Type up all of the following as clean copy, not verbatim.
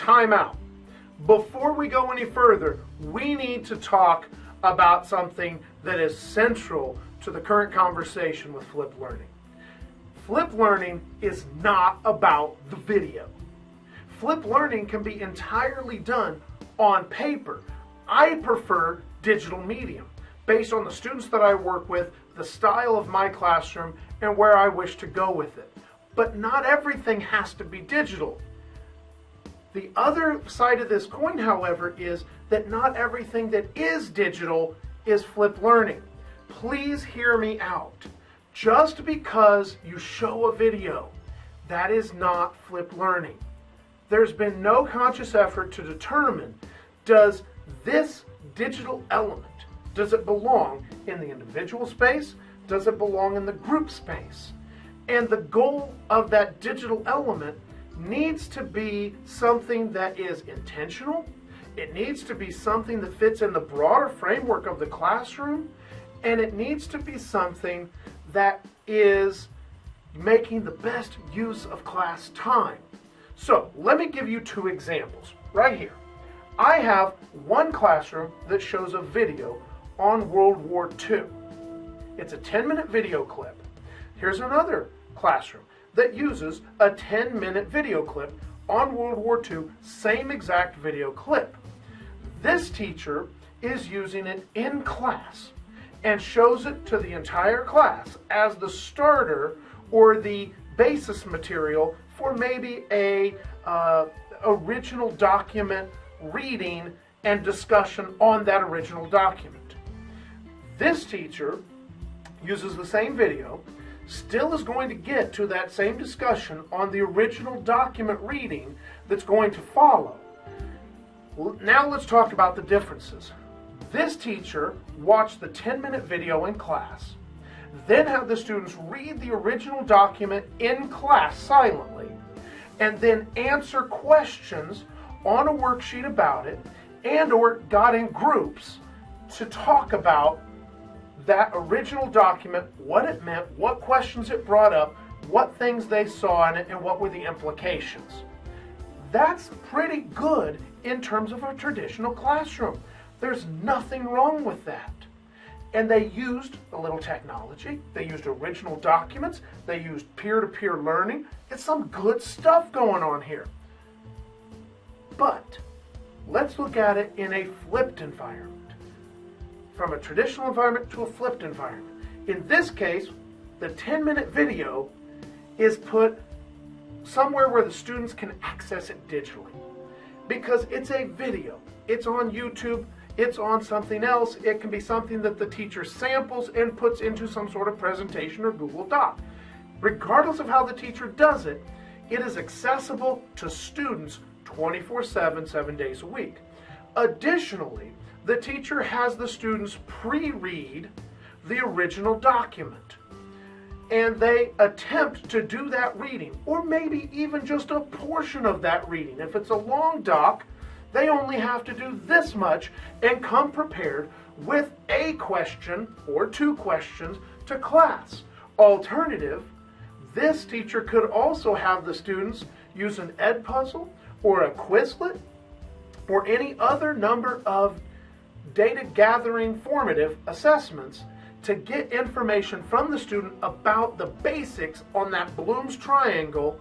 time out. Before we go any further, we need to talk about something that is central to the current conversation with flipped learning. Flipped learning is not about the video. Flipped learning can be entirely done on paper. I prefer digital medium based on the students that I work with, the style of my classroom, and where I wish to go with it. But not everything has to be digital. The other side of this coin, however, is that not everything that is digital is flipped learning. Please hear me out. Just because you show a video, that is not flipped learning. There's been no conscious effort to determine, does this digital element, does it belong in the individual space? Does it belong in the group space? And the goal of that digital element needs to be something that is intentional. It needs to be something that fits in the broader framework of the classroom. And it needs to be something that is making the best use of class time. So let me give you two examples right here. I have one classroom that shows a video on World War II. It's a 10-minute video clip. Here's another classroom that uses a 10-minute video clip on World War II, same exact video clip. This teacher is using it in class and shows it to the entire class as the starter or the basis material for maybe a original document reading and discussion on that original document. This teacher uses the same video, still is going to get to that same discussion on the original document reading that's going to follow. Now let's talk about the differences. This teacher watched the 10-minute video in class, then had the students read the original document in class silently, and then answer questions on a worksheet about it, and or got in groups to talk about that original document, what it meant, what questions it brought up, what things they saw in it, and what were the implications. That's pretty good in terms of a traditional classroom. There's nothing wrong with that. And they used a little technology. They used original documents. They used peer-to-peer learning. It's some good stuff going on here. But let's look at it in a flipped environment. From a traditional environment to a flipped environment. In this case, the 10-minute video is put somewhere where the students can access it digitally. Because it's a video. It's on YouTube. It's on something else. It can be something that the teacher samples and puts into some sort of presentation or Google Doc. Regardless of how the teacher does it, it is accessible to students 24/7, 7 days a week. Additionally, the teacher has the students pre-read the original document. And they attempt to do that reading, or maybe even just a portion of that reading. If it's a long doc, they only have to do this much and come prepared with a question or two questions to class. Alternative, this teacher could also have the students use an Edpuzzle or a Quizlet or any other number of data gathering formative assessments to get information from the student about the basics on that Bloom's triangle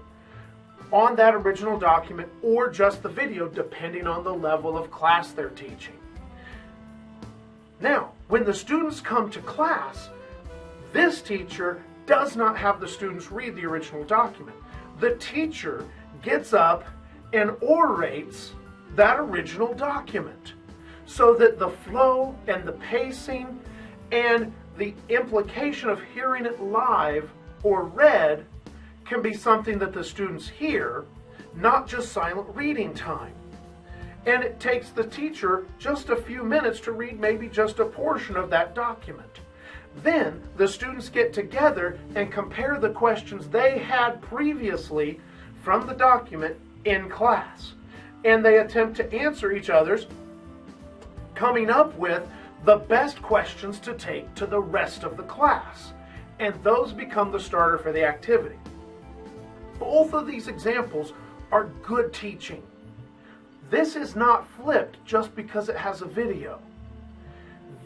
on that original document or just the video, depending on the level of class they're teaching. Now, when the students come to class, this teacher does not have the students read the original document. The teacher gets up and orates that original document so that the flow and the pacing and the implication of hearing it live or read can be something that the students hear, not just silent reading time. And it takes the teacher just a few minutes to read maybe just a portion of that document. Then the students get together and compare the questions they had previously from the document in class. And they attempt to answer each other's, coming up with the best questions to take to the rest of the class. And those become the starter for the activity. Both of these examples are good teaching. This is not flipped just because it has a video.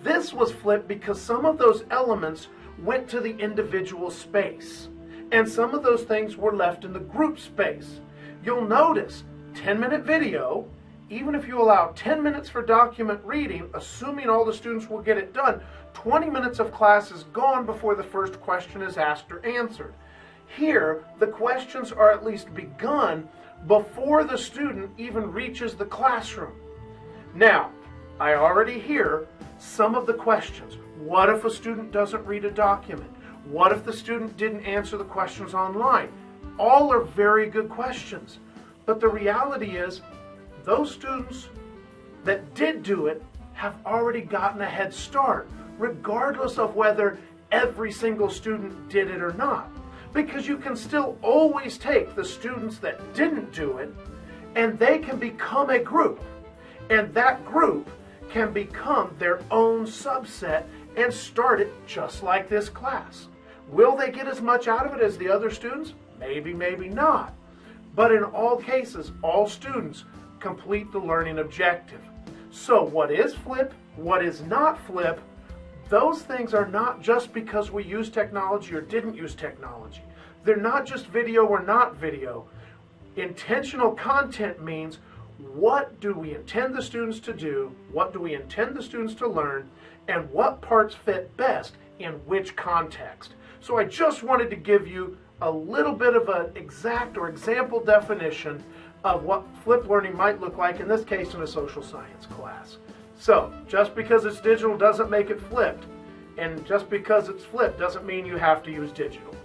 This was flipped because some of those elements went to the individual space, and some of those things were left in the group space. You'll notice 10-minute video, even if you allow 10 minutes for document reading, assuming all the students will get it done, 20 minutes of class is gone before the first question is asked or answered. Here, the questions are at least begun before the student even reaches the classroom. Now, I already hear some of the questions. What if a student doesn't read a document? What if the student didn't answer the questions online? All are very good questions. But the reality is, those students that did do it have already gotten a head start, regardless of whether every single student did it or not. Because you can still always take the students that didn't do it, and they can become a group. And that group can become their own subset and start it just like this class. Will they get as much out of it as the other students? Maybe, maybe not. But in all cases, all students complete the learning objective. So what is flip? What is not flip? Those things are not just because we use technology or didn't use technology. They're not just video or not video. Intentional content means, what do we intend the students to do? What do we intend the students to learn? And what parts fit best in which context? So I just wanted to give you a little bit of an exact or example definition of what flipped learning might look like, in this case in a social science class. So just because it's digital doesn't make it flipped, and just because it's flipped doesn't mean you have to use digital.